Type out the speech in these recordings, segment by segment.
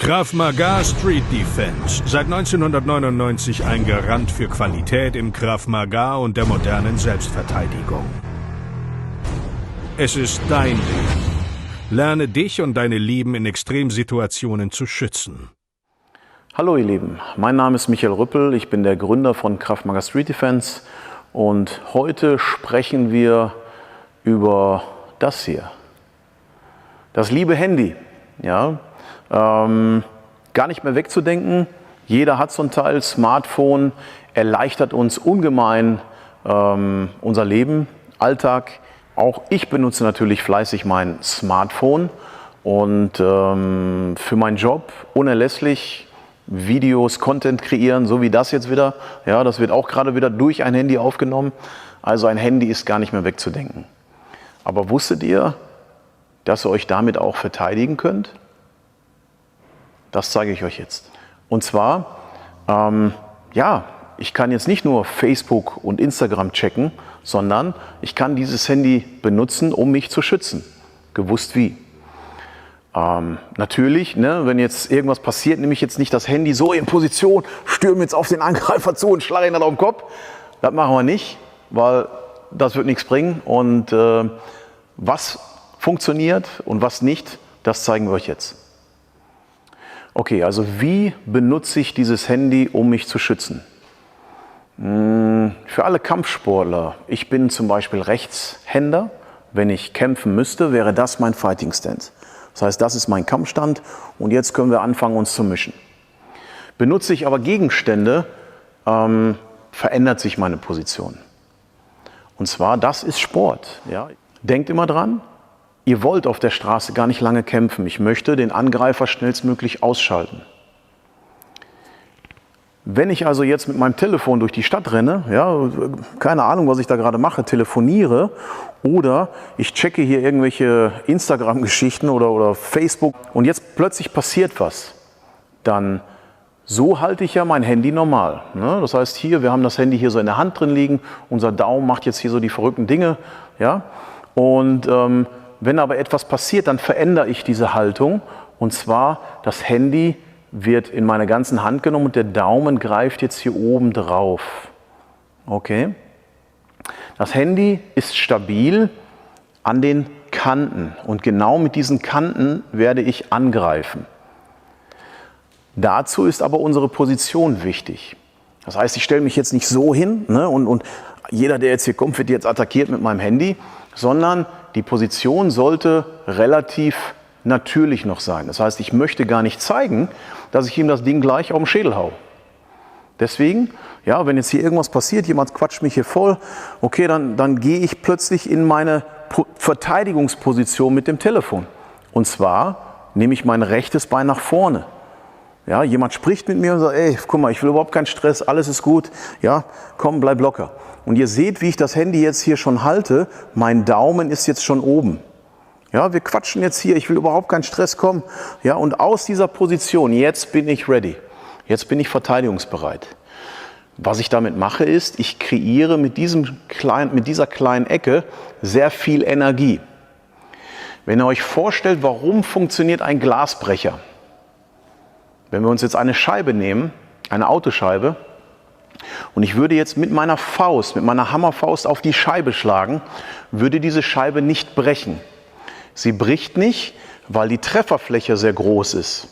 Krav Maga Street Defense. Seit 1999 ein Garant für Qualität im Krav Maga und der modernen Selbstverteidigung. Es ist dein Leben. Lerne dich und deine Lieben in Extremsituationen zu schützen. Hallo ihr Lieben, mein Name ist Michael Rüppel, ich bin der Gründer von Krav Maga Street Defense und heute sprechen wir über das hier. Das liebe Handy. Ja, gar nicht mehr wegzudenken. Jeder hat so ein Teil, Smartphone, erleichtert uns ungemein unser Leben, Alltag. Auch ich benutze natürlich fleißig mein Smartphone und für meinen Job unerlässlich Videos, Content kreieren, so wie das jetzt wieder. Ja, das wird auch gerade wieder durch ein Handy aufgenommen. Also ein Handy ist gar nicht mehr wegzudenken. Aber wusstet ihr, dass ihr euch damit auch verteidigen könnt? Das zeige ich euch jetzt. Und zwar, ich kann jetzt nicht nur Facebook und Instagram checken, sondern ich kann dieses Handy benutzen, um mich zu schützen. Gewusst wie. Natürlich, ne, wenn jetzt irgendwas passiert, nehme ich jetzt nicht das Handy so in Position, stürme jetzt auf den Angreifer zu und schlage ihn dann auf den Kopf. Das machen wir nicht, weil das wird nichts bringen. Und was funktioniert und was nicht, das zeigen wir euch jetzt. Okay, also wie benutze ich dieses Handy, um mich zu schützen? Für alle Kampfsportler, ich bin zum Beispiel Rechtshänder. Wenn ich kämpfen müsste, wäre das mein Fighting Stance. Das heißt, das ist mein Kampfstand und jetzt können wir anfangen, uns zu mischen. Benutze ich aber Gegenstände, verändert sich meine Position. Und zwar, das ist Sport. Ja? Denkt immer dran, ihr wollt auf der Straße gar nicht lange kämpfen. Ich möchte den Angreifer schnellstmöglich ausschalten. Wenn ich also jetzt mit meinem Telefon durch die Stadt renne, ja, keine Ahnung, was ich da gerade mache, telefoniere oder ich checke hier irgendwelche Instagram-Geschichten oder Facebook und jetzt plötzlich passiert was, dann so halte ich ja mein Handy normal. Ne? Das heißt hier, wir haben das Handy hier so in der Hand drin liegen, unser Daumen macht jetzt hier so die verrückten Dinge, ja, und wenn aber etwas passiert, dann verändere ich diese Haltung und zwar das Handy wird in meine ganzen Hand genommen und der Daumen greift jetzt hier oben drauf. Okay? Das Handy ist stabil an den Kanten und genau mit diesen Kanten werde ich angreifen. Dazu ist aber unsere Position wichtig. Das heißt, ich stelle mich jetzt nicht so hin, ne, und jeder, der jetzt hier kommt, wird jetzt attackiert mit meinem Handy, sondern die Position sollte relativ natürlich noch sein. Das heißt, ich möchte gar nicht zeigen, dass ich ihm das Ding gleich auf den Schädel hau. Deswegen, ja, wenn jetzt hier irgendwas passiert, jemand quatscht mich hier voll, okay, dann gehe ich plötzlich in meine Verteidigungsposition mit dem Telefon. Und zwar nehme ich mein rechtes Bein nach vorne. Ja, jemand spricht mit mir und sagt, ey, guck mal, ich will überhaupt keinen Stress, alles ist gut, ja, komm, bleib locker. Und ihr seht, wie ich das Handy jetzt hier schon halte, mein Daumen ist jetzt schon oben. Ja, wir quatschen jetzt hier, ich will überhaupt keinen Stress kommen. Ja, und aus dieser Position, jetzt bin ich ready. Jetzt bin ich verteidigungsbereit. Was ich damit mache ist, ich kreiere mit dieser kleinen Ecke sehr viel Energie. Wenn ihr euch vorstellt, warum funktioniert ein Glasbrecher? Wenn wir uns jetzt eine Scheibe nehmen, eine Autoscheibe, und ich würde jetzt mit meiner Faust, mit meiner Hammerfaust auf die Scheibe schlagen, würde diese Scheibe nicht brechen. Sie bricht nicht, weil die Trefferfläche sehr groß ist.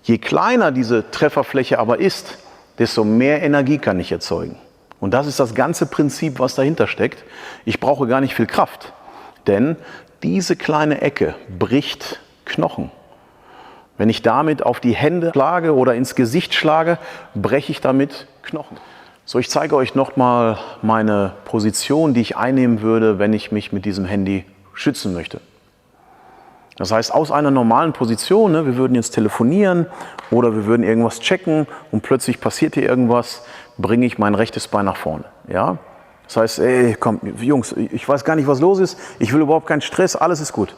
Je kleiner diese Trefferfläche aber ist, desto mehr Energie kann ich erzeugen. Und das ist das ganze Prinzip, was dahinter steckt. Ich brauche gar nicht viel Kraft, denn diese kleine Ecke bricht Knochen. Wenn ich damit auf die Hände schlage oder ins Gesicht schlage, breche ich damit Knochen. So, ich zeige euch nochmal meine Position, die ich einnehmen würde, wenn ich mich mit diesem Handy schützen möchte. Das heißt, aus einer normalen Position, ne, wir würden jetzt telefonieren oder wir würden irgendwas checken und plötzlich passiert hier irgendwas, bringe ich mein rechtes Bein nach vorne. Ja? Das heißt, ey, komm, Jungs, ich weiß gar nicht, was los ist, ich will überhaupt keinen Stress, alles ist gut.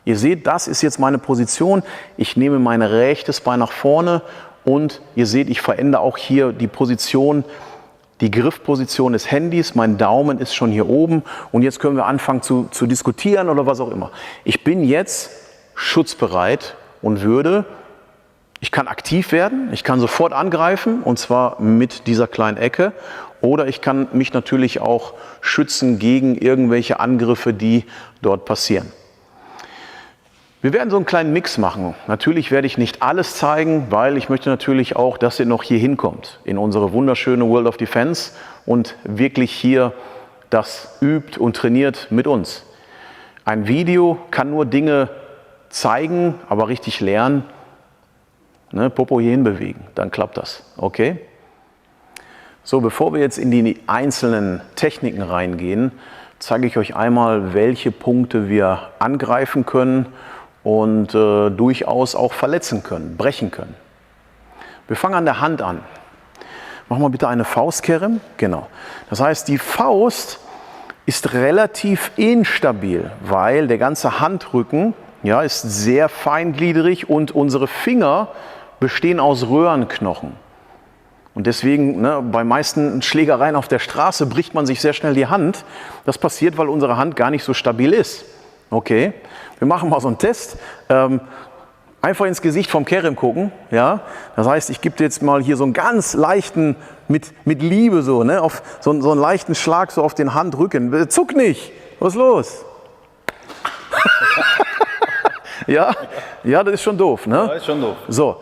Ihr seht, das ist jetzt meine Position, ich nehme mein rechtes Bein nach vorne und ihr seht, ich verändere auch hier die Position, die Griffposition des Handys, mein Daumen ist schon hier oben und jetzt können wir anfangen zu diskutieren oder was auch immer. Ich bin jetzt schutzbereit und würde Ich kann aktiv werden, ich kann sofort angreifen und zwar mit dieser kleinen Ecke oder ich kann mich natürlich auch schützen gegen irgendwelche Angriffe, die dort passieren. Wir werden so einen kleinen Mix machen. Natürlich werde ich nicht alles zeigen, weil ich möchte natürlich auch, dass ihr noch hier hinkommt in unsere wunderschöne World of Defense und wirklich hier das übt und trainiert mit uns. Ein Video kann nur Dinge zeigen, aber richtig lernen, ne, Popo hier hinbewegen, dann klappt das. Okay? So, bevor wir jetzt in die einzelnen Techniken reingehen, zeige ich euch einmal, welche Punkte wir angreifen können und durchaus auch verletzen können, brechen können. Wir fangen an der Hand an. Machen wir bitte eine Faustkerre. Genau. Das heißt, die Faust ist relativ instabil, weil der ganze Handrücken, ja, ist sehr feingliedrig und unsere Finger bestehen aus Röhrenknochen. Und deswegen, ne, bei meisten Schlägereien auf der Straße bricht man sich sehr schnell die Hand. Das passiert, weil unsere Hand gar nicht so stabil ist. Okay, wir machen mal so einen Test. Einfach ins Gesicht vom Kerem gucken. Ja? Das heißt, ich gebe dir jetzt mal hier so einen ganz leichten, mit Liebe so, ne, auf so einen leichten Schlag so auf den Handrücken. Zuck nicht, was ist los? Ja? Ja, das ist schon doof. Ne? Ja, ist schon doof. So,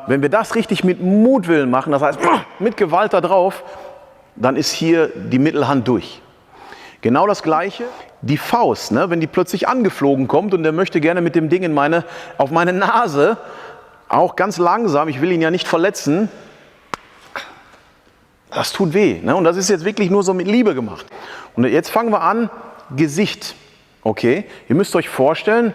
wenn wir das richtig mit Mutwillen machen, das heißt mit Gewalt da drauf, dann ist hier die Mittelhand durch. Genau das Gleiche, die Faust, ne, wenn die plötzlich angeflogen kommt und der möchte gerne mit dem Ding auf meine Nase, auch ganz langsam, ich will ihn ja nicht verletzen, das tut weh. Ne? Und das ist jetzt wirklich nur so mit Liebe gemacht. Und jetzt fangen wir an, Gesicht. Okay, ihr müsst euch vorstellen,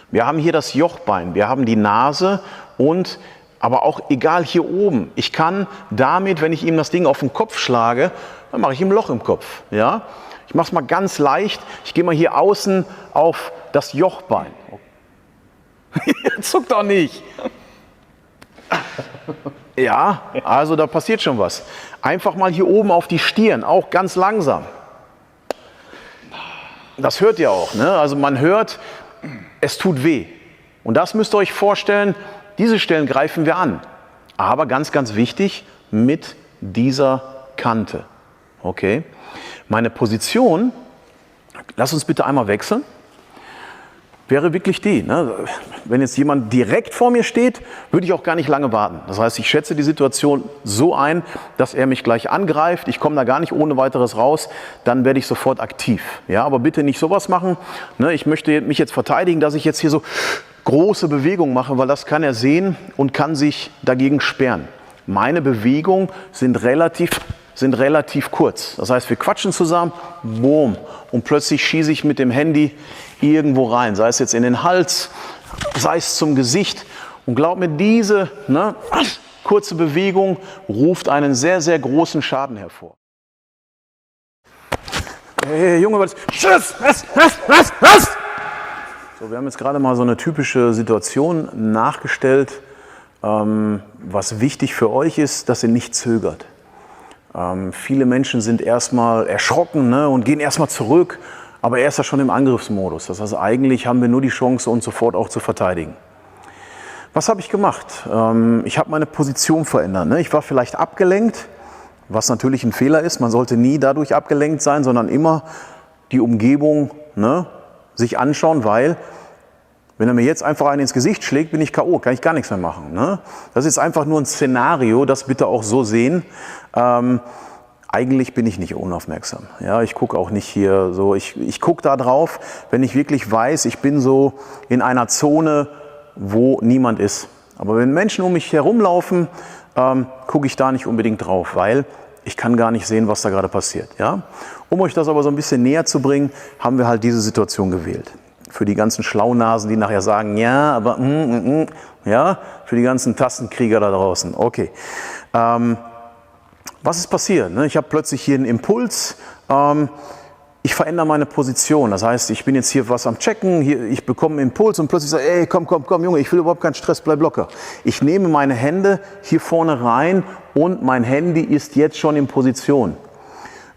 wir haben hier das Jochbein, wir haben die Nase und aber auch egal hier oben. Ich kann damit, wenn ich ihm das Ding auf den Kopf schlage, dann mache ich ihm ein Loch im Kopf. Ja? Ich mache es mal ganz leicht. Ich gehe mal hier außen auf das Jochbein. Zuck doch nicht. Ja, also da passiert schon was. Einfach mal hier oben auf die Stirn, auch ganz langsam. Das hört ihr auch. Ne? Also man hört, es tut weh. Und das müsst ihr euch vorstellen, diese Stellen greifen wir an. Aber ganz, ganz wichtig, mit dieser Kante. Okay? Meine Position, lass uns bitte einmal wechseln, wäre wirklich die. Ne? Wenn jetzt jemand direkt vor mir steht, würde ich auch gar nicht lange warten. Das heißt, ich schätze die Situation so ein, dass er mich gleich angreift. Ich komme da gar nicht ohne weiteres raus. Dann werde ich sofort aktiv. Ja, aber bitte nicht sowas machen. Ne? Ich möchte mich jetzt verteidigen, dass ich jetzt hier so große Bewegungen mache, weil das kann er sehen und kann sich dagegen sperren. Meine Bewegungen sind relativ kurz. Das heißt, wir quatschen zusammen, boom, und plötzlich schieße ich mit dem Handy irgendwo rein, sei es jetzt in den Hals, sei es zum Gesicht. Und glaub mir, diese kurze Bewegung ruft einen sehr, sehr großen Schaden hervor. Hey, Junge, was? Schuss! Was? So, wir haben jetzt gerade mal so eine typische Situation nachgestellt. Was wichtig für euch ist, dass ihr nicht zögert. Viele Menschen sind erstmal erschrocken, ne, und gehen erstmal zurück, aber er ist ja schon im Angriffsmodus. Das heißt, eigentlich haben wir nur die Chance, uns sofort auch zu verteidigen. Was habe ich gemacht? Ich habe meine Position verändert. Ne? Ich war vielleicht abgelenkt, was natürlich ein Fehler ist. Man sollte nie dadurch abgelenkt sein, sondern immer die Umgebung, ne, sich anschauen, weil wenn er mir jetzt einfach einen ins Gesicht schlägt, bin ich K.O., kann ich gar nichts mehr machen. Ne? Das ist einfach nur ein Szenario, das bitte auch so sehen. Eigentlich bin ich nicht unaufmerksam. Ja, ich gucke auch nicht hier so, ich gucke da drauf, wenn ich wirklich weiß, ich bin so in einer Zone, wo niemand ist. Aber wenn Menschen um mich herumlaufen, gucke ich da nicht unbedingt drauf, weil ich kann gar nicht sehen, was da gerade passiert. Ja? Um euch das aber so ein bisschen näher zu bringen, haben wir halt diese Situation gewählt. Für die ganzen Schlaunasen, die nachher sagen, ja, aber ja, für die ganzen Tastenkrieger da draußen. Okay. Was ist passiert? Ich habe plötzlich hier einen Impuls. Ich verändere meine Position. Das heißt, ich bin jetzt hier was am Checken, ich bekomme einen Impuls und plötzlich sage, ey, komm, Junge, ich will überhaupt keinen Stress, bleib locker. Ich nehme meine Hände hier vorne rein und mein Handy ist jetzt schon in Position.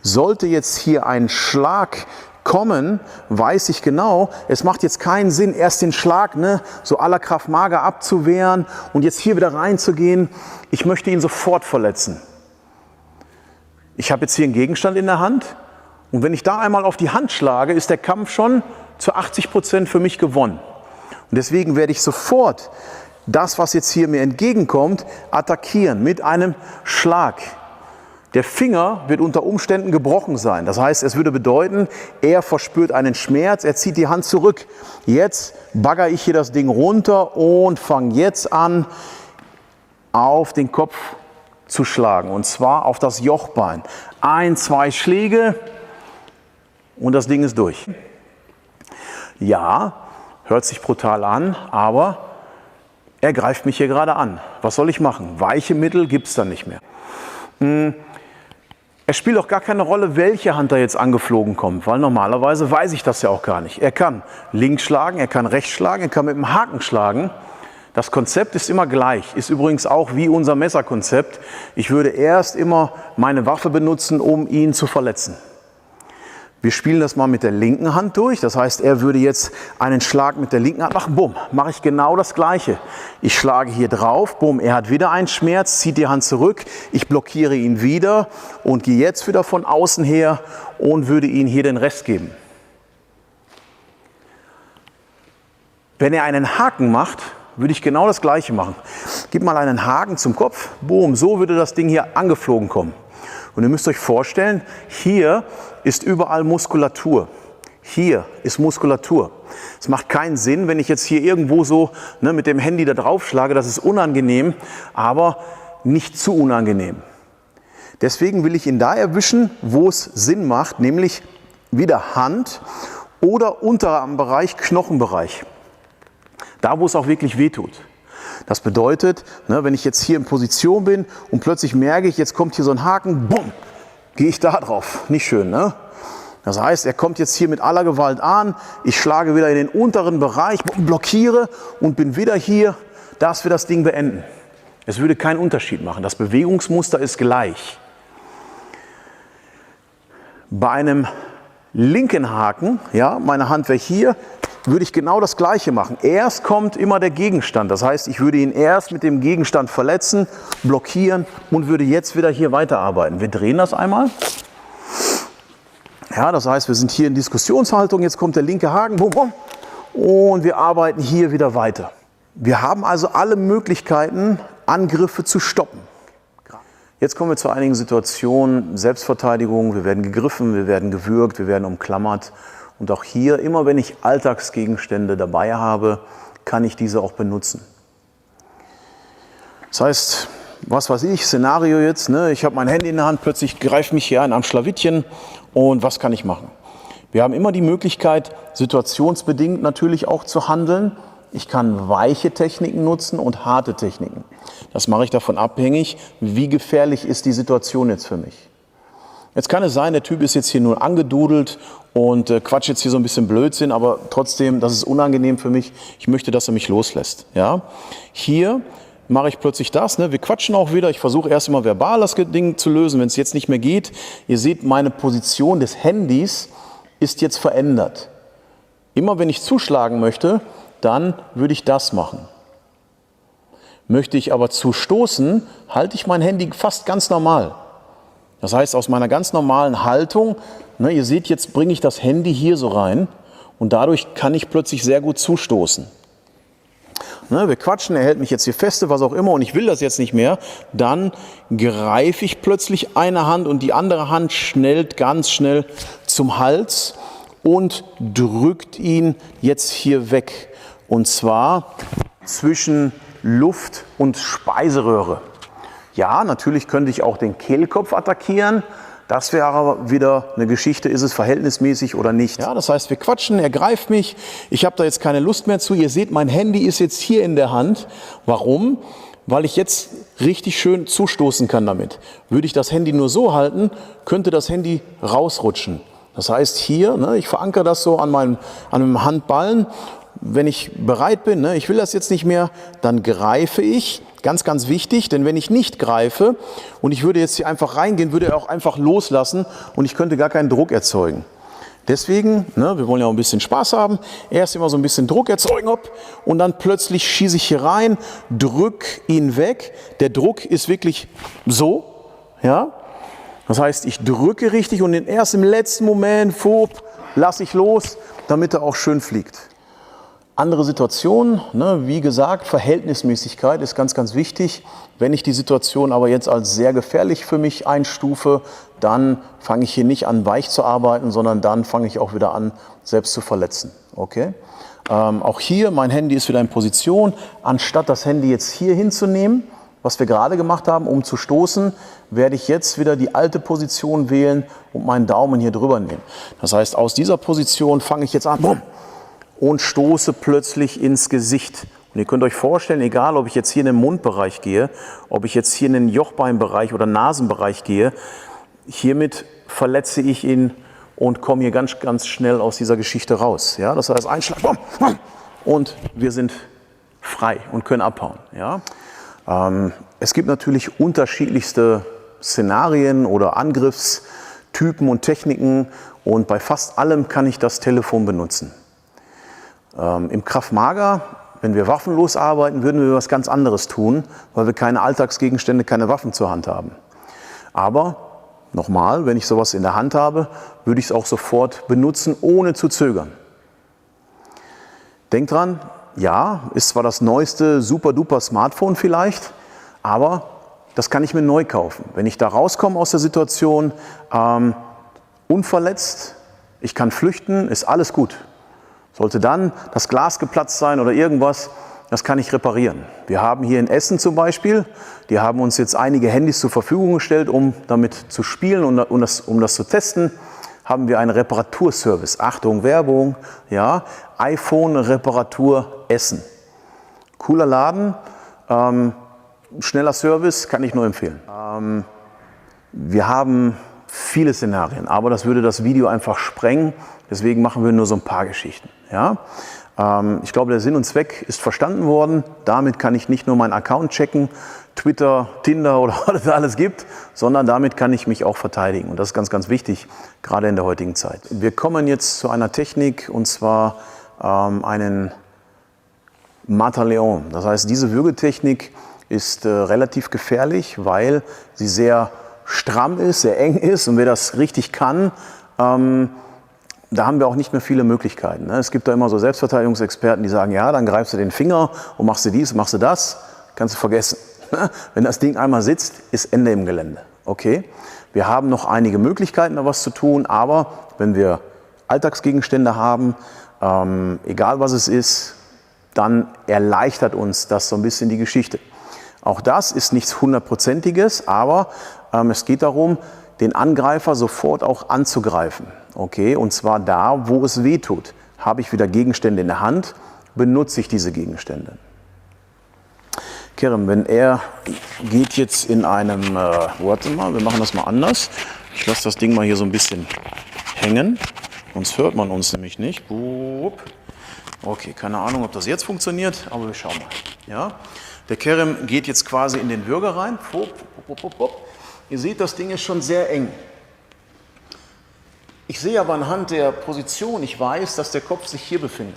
Sollte jetzt hier ein Schlag kommen, weiß ich genau, es macht jetzt keinen Sinn, erst den Schlag, ne, so à la Krav Maga abzuwehren und jetzt hier wieder reinzugehen. Ich möchte ihn sofort verletzen. Ich habe jetzt hier einen Gegenstand in der Hand und wenn ich da einmal auf die Hand schlage, ist der Kampf schon zu 80% für mich gewonnen. Und deswegen werde ich sofort das, was jetzt hier mir entgegenkommt, attackieren mit einem Schlag. Der Finger wird unter Umständen gebrochen sein. Das heißt, es würde bedeuten, er verspürt einen Schmerz, er zieht die Hand zurück. Jetzt bagger ich hier das Ding runter und fange jetzt an, auf den Kopf zu schlagen. Und zwar auf das Jochbein. 1, 2 Schläge und das Ding ist durch. Ja, hört sich brutal an, aber er greift mich hier gerade an. Was soll ich machen? Weiche Mittel gibt es dann nicht mehr. Es spielt auch gar keine Rolle, welche Hand da jetzt angeflogen kommt, weil normalerweise weiß ich das ja auch gar nicht. Er kann links schlagen, er kann rechts schlagen, er kann mit dem Haken schlagen. Das Konzept ist immer gleich, ist übrigens auch wie unser Messerkonzept. Ich würde erst immer meine Waffe benutzen, um ihn zu verletzen. Wir spielen das mal mit der linken Hand durch, das heißt, er würde jetzt einen Schlag mit der linken Hand machen, bumm, mache ich genau das Gleiche. Ich schlage hier drauf, bumm, er hat wieder einen Schmerz, zieht die Hand zurück, ich blockiere ihn wieder und gehe jetzt wieder von außen her und würde ihm hier den Rest geben. Wenn er einen Haken macht, würde ich genau das Gleiche machen. Gib mal einen Haken zum Kopf, bumm, so würde das Ding hier angeflogen kommen. Und ihr müsst euch vorstellen, hier ist überall Muskulatur. Hier ist Muskulatur. Es macht keinen Sinn, wenn ich jetzt hier irgendwo so mit dem Handy da drauf schlage, das ist unangenehm, aber nicht zu unangenehm. Deswegen will ich ihn da erwischen, wo es Sinn macht, nämlich wieder Hand oder Unterarmbereich, Knochenbereich. Da, wo es auch wirklich wehtut. Das bedeutet, wenn ich jetzt hier in Position bin und plötzlich merke ich, jetzt kommt hier so ein Haken, bumm, gehe ich da drauf. Nicht schön, ne? Das heißt, er kommt jetzt hier mit aller Gewalt an, ich schlage wieder in den unteren Bereich, blockiere und bin wieder hier, dass wir das Ding beenden. Es würde keinen Unterschied machen. Das Bewegungsmuster ist gleich. Bei einem linken Haken, ja, meine Hand wäre hier, würde ich genau das Gleiche machen. Erst kommt immer der Gegenstand. Das heißt, ich würde ihn erst mit dem Gegenstand verletzen, blockieren und würde jetzt wieder hier weiterarbeiten. Wir drehen das einmal. Ja, das heißt, wir sind hier in Diskussionshaltung. Jetzt kommt der linke Haken, bum, bum, und wir arbeiten hier wieder weiter. Wir haben also alle Möglichkeiten, Angriffe zu stoppen. Jetzt kommen wir zu einigen Situationen, Selbstverteidigung. Wir werden gegriffen, wir werden gewürgt, wir werden umklammert. Und auch hier, immer wenn ich Alltagsgegenstände dabei habe, kann ich diese auch benutzen. Das heißt, was weiß ich, Szenario jetzt, ich habe mein Handy in der Hand, plötzlich greift mich hier ein am Schlawittchen und was kann ich machen? Wir haben immer die Möglichkeit, situationsbedingt natürlich auch zu handeln. Ich kann weiche Techniken nutzen und harte Techniken. Das mache ich davon abhängig, wie gefährlich ist die Situation jetzt für mich. Jetzt kann es sein, der Typ ist jetzt hier nur angedudelt und quatscht jetzt hier so ein bisschen Blödsinn, aber trotzdem, das ist unangenehm für mich. Ich möchte, dass er mich loslässt. Ja? Hier mache ich plötzlich das. Wir quatschen auch wieder. Ich versuche erst immer verbal das Ding zu lösen, wenn es jetzt nicht mehr geht. Ihr seht, meine Position des Handys ist jetzt verändert. Immer wenn ich zuschlagen möchte, dann würde ich das machen. Möchte ich aber zustoßen, halte ich mein Handy fast ganz normal. Das heißt, aus meiner ganz normalen Haltung, ihr seht, jetzt bringe ich das Handy hier so rein und dadurch kann ich plötzlich sehr gut zustoßen. Wir quatschen, er hält mich jetzt hier feste, was auch immer, und ich will das jetzt nicht mehr. Dann greife ich plötzlich eine Hand und die andere Hand schnellt ganz schnell zum Hals und drückt ihn jetzt hier weg. Und zwar zwischen Luft und Speiseröhre. Ja, natürlich könnte ich auch den Kehlkopf attackieren. Das wäre aber wieder eine Geschichte, ist es verhältnismäßig oder nicht. Ja, das heißt, wir quatschen, er greift mich, ich habe da jetzt keine Lust mehr zu. Ihr seht, mein Handy ist jetzt hier in der Hand. Warum? Weil ich jetzt richtig schön zustoßen kann damit. Würde ich das Handy nur so halten, könnte das Handy rausrutschen. Das heißt hier, ich verankere das so an meinem Handballen. Wenn ich bereit bin, ich will das jetzt nicht mehr, dann greife ich. Ganz, ganz wichtig, denn wenn ich nicht greife und ich würde jetzt hier einfach reingehen, würde er auch einfach loslassen und ich könnte gar keinen Druck erzeugen. Deswegen, ne, wir wollen ja auch ein bisschen Spaß haben, erst immer so ein bisschen Druck erzeugen und dann plötzlich schieße ich hier rein, drück ihn weg. Der Druck ist wirklich so, ja. Das heißt, ich drücke richtig und erst im letzten Moment lasse ich los, damit er auch schön fliegt. Andere Situationen, ne, wie gesagt, Verhältnismäßigkeit ist ganz, ganz wichtig. Wenn ich die Situation aber jetzt als sehr gefährlich für mich einstufe, dann fange ich hier nicht an, weich zu arbeiten, sondern dann fange ich auch wieder an, selbst zu verletzen. Okay? Auch hier, mein Handy ist wieder in Position. Anstatt das Handy jetzt hier hinzunehmen, was wir gerade gemacht haben, um zu stoßen, werde ich jetzt wieder die alte Position wählen und meinen Daumen hier drüber nehmen. Das heißt, aus dieser Position fange ich jetzt an, bumm, und stoße plötzlich ins Gesicht. Und ihr könnt euch vorstellen, egal ob ich jetzt hier in den Mundbereich gehe, ob ich jetzt hier in den Jochbeinbereich oder Nasenbereich gehe, hiermit verletze ich ihn und komme hier ganz, ganz schnell aus dieser Geschichte raus. Ja, das heißt, Einschlag, bumm, bumm, und wir sind frei und können abhauen. Ja? Es gibt natürlich unterschiedlichste Szenarien oder Angriffstypen und Techniken und bei fast allem kann ich das Telefon benutzen. Im Krav Maga, wenn wir waffenlos arbeiten, würden wir was ganz anderes tun, weil wir keine Alltagsgegenstände, keine Waffen zur Hand haben. Aber nochmal, wenn ich sowas in der Hand habe, würde ich es auch sofort benutzen, ohne zu zögern. Denkt dran, ja, ist zwar das neueste super-duper Smartphone vielleicht, aber das kann ich mir neu kaufen. Wenn ich da rauskomme aus der Situation, unverletzt, ich kann flüchten, ist alles gut. Sollte dann das Glas geplatzt sein oder irgendwas, das kann ich reparieren. Wir haben hier in Essen zum Beispiel, die haben uns jetzt einige Handys zur Verfügung gestellt, um damit zu spielen und um das zu testen, haben wir einen Reparaturservice. Achtung, Werbung, ja, iPhone-Reparatur Essen. Cooler Laden, schneller Service, kann ich nur empfehlen. Wir haben viele Szenarien, aber das würde das Video einfach sprengen. Deswegen machen wir nur so ein paar Geschichten. Ja? Ich glaube, der Sinn und Zweck ist verstanden worden. Damit kann ich nicht nur meinen Account checken, Twitter, Tinder oder was es alles gibt, sondern damit kann ich mich auch verteidigen. Und das ist ganz, ganz wichtig, gerade in der heutigen Zeit. Wir kommen jetzt zu einer Technik, und zwar einen Mata-León. Das heißt, diese Würgetechnik ist relativ gefährlich, weil sie sehr stramm ist, sehr eng ist. Und wer das richtig kann, da haben wir auch nicht mehr viele Möglichkeiten. Es gibt da immer so Selbstverteidigungsexperten, die sagen, ja, dann greifst du den Finger und machst du dies, machst du das, kannst du vergessen. Wenn das Ding einmal sitzt, ist Ende im Gelände. Okay? Wir haben noch einige Möglichkeiten, da was zu tun, aber wenn wir Alltagsgegenstände haben, egal was es ist, dann erleichtert uns das so ein bisschen die Geschichte. Auch das ist nichts Hundertprozentiges, aber es geht darum, den Angreifer sofort auch anzugreifen. Okay? Und zwar da, wo es weh tut. Habe ich wieder Gegenstände in der Hand, benutze ich diese Gegenstände. Kerem, wenn er geht jetzt in einem, warte mal, wir machen das mal anders. Ich lasse das Ding mal hier so ein bisschen hängen, sonst hört man uns nämlich nicht. Okay, keine Ahnung, ob das jetzt funktioniert, aber wir schauen mal. Ja? Der Kerem geht jetzt quasi in den Würger rein. Ihr seht, das Ding ist schon sehr eng. Ich sehe aber anhand der Position, ich weiß, dass der Kopf sich hier befindet.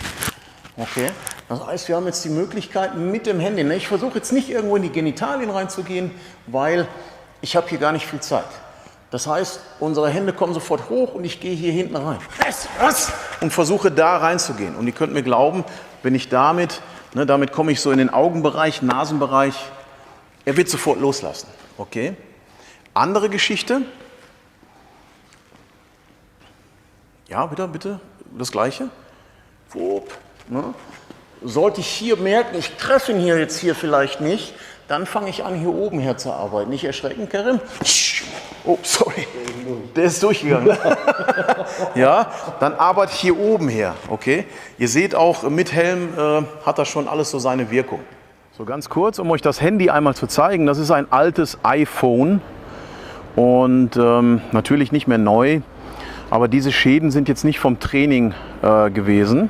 Okay? Das heißt, wir haben jetzt die Möglichkeit mit dem Handy. Ich versuche jetzt nicht irgendwo in die Genitalien reinzugehen, weil ich habe hier gar nicht viel Zeit. Das heißt, unsere Hände kommen sofort hoch und ich gehe hier hinten rein. Und versuche da reinzugehen. Und ihr könnt mir glauben, wenn ich damit komme ich so in den Augenbereich, Nasenbereich, er wird sofort loslassen. Okay? Andere Geschichte. Ja, bitte, das Gleiche. Sollte ich hier merken, ich treffe ihn hier vielleicht nicht, dann fange ich an, hier oben her zu arbeiten. Nicht erschrecken, Kerem. Oh, sorry. Der ist durchgegangen. Ja, dann arbeite ich hier oben her. Okay? Ihr seht auch, mit Helm hat das schon alles so seine Wirkung. So ganz kurz, um euch das Handy einmal zu zeigen. Das ist ein altes iPhone und natürlich nicht mehr neu. Aber diese Schäden sind jetzt nicht vom Training gewesen.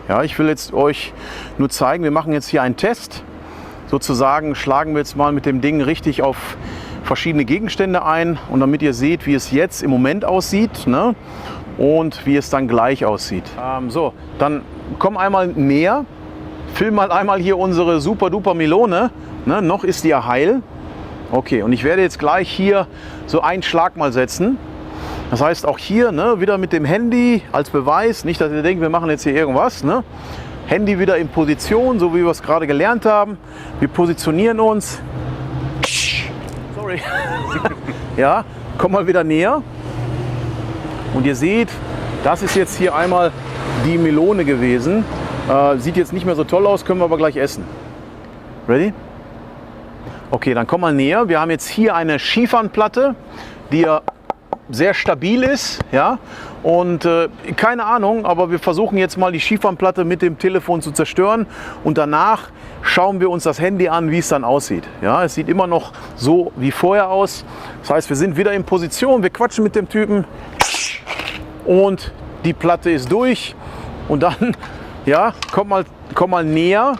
Ja, ich will jetzt euch nur zeigen, wir machen jetzt hier einen Test. Sozusagen schlagen wir jetzt mal mit dem Ding richtig auf verschiedene Gegenstände ein. Und damit ihr seht, wie es jetzt im Moment aussieht, ne, und wie es dann gleich aussieht. So, dann komm einmal näher, film mal einmal hier unsere super duper Melone. Ne, noch ist die ja heil. Okay, und ich werde jetzt gleich hier so einen Schlag mal setzen. Das heißt auch hier, ne, wieder mit dem Handy als Beweis, nicht, dass ihr denkt, wir machen jetzt hier irgendwas. Ne? Handy wieder in Position, so wie wir es gerade gelernt haben. Wir positionieren uns. Sorry. Ja, komm mal wieder näher. Und ihr seht, das ist jetzt hier einmal die Melone gewesen. Sieht jetzt nicht mehr so toll aus, können wir aber gleich essen. Ready? Okay, dann komm mal näher. Wir haben jetzt hier eine Schieferplatte, die ja sehr stabil ist. Ja? Und keine Ahnung, aber wir versuchen jetzt mal die Schieferplatte mit dem Telefon zu zerstören. Und danach schauen wir uns das Handy an, wie es dann aussieht. Ja? Es sieht immer noch so wie vorher aus. Das heißt, wir sind wieder in Position, wir quatschen mit dem Typen. Und die Platte ist durch. Und dann, ja, komm mal näher.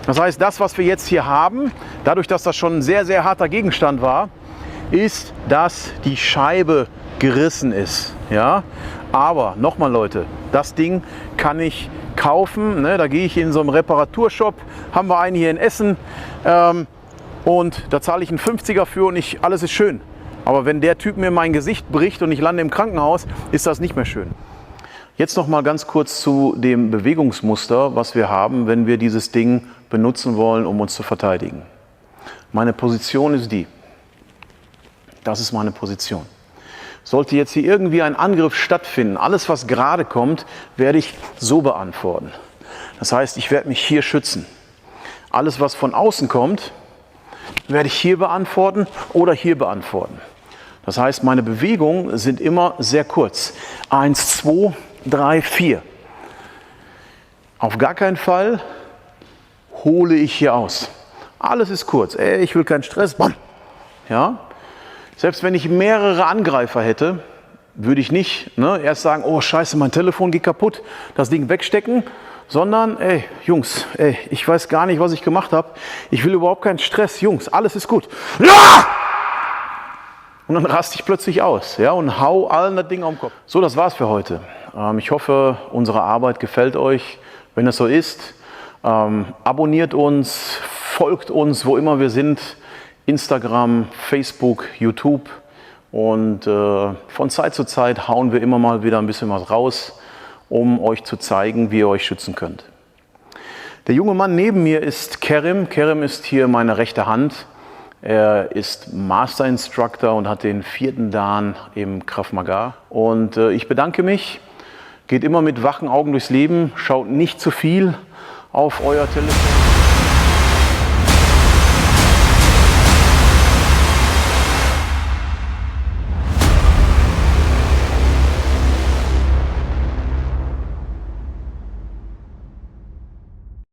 Das heißt, das, was wir jetzt hier haben, dadurch, dass das schon ein sehr, sehr harter Gegenstand war, ist, dass die Scheibe gerissen ist. Ja? Aber nochmal, Leute, das Ding kann ich kaufen. Ne? Da gehe ich in so einem Reparaturshop, haben wir einen hier in Essen und da zahle ich einen 50er für und alles ist schön. Aber wenn der Typ mir mein Gesicht bricht und ich lande im Krankenhaus, ist das nicht mehr schön. Jetzt noch mal ganz kurz zu dem Bewegungsmuster, was wir haben, wenn wir dieses Ding benutzen wollen, um uns zu verteidigen. Meine Position ist die. Das ist meine Position. Sollte jetzt hier irgendwie ein Angriff stattfinden, alles was gerade kommt, werde ich so beantworten. Das heißt, ich werde mich hier schützen. Alles was von außen kommt, werde ich hier beantworten oder hier beantworten. Das heißt, meine Bewegungen sind immer sehr kurz. 1, 2, 3, 4. Auf gar keinen Fall hole ich hier aus. Alles ist kurz. Ich will keinen Stress. Bam. Ja? Selbst wenn ich mehrere Angreifer hätte, würde ich nicht erst sagen, oh scheiße, mein Telefon geht kaputt, das Ding wegstecken, sondern, Jungs, ich weiß gar nicht, was ich gemacht habe. Ich will überhaupt keinen Stress. Jungs, alles ist gut. Ja! Und dann raste ich plötzlich aus, ja, und hau allen das Ding auf den Kopf. So, das war's für heute. Ich hoffe, unsere Arbeit gefällt euch. Wenn es so ist, abonniert uns, folgt uns, wo immer wir sind. Instagram, Facebook, YouTube. Und von Zeit zu Zeit hauen wir immer mal wieder ein bisschen was raus, um euch zu zeigen, wie ihr euch schützen könnt. Der junge Mann neben mir ist Kerim. Kerim ist hier meine rechte Hand. Er ist Master Instructor und hat den 4. Dan im Krav Maga. Und ich bedanke mich. Geht immer mit wachen Augen durchs Leben. Schaut nicht zu viel auf euer Telefon.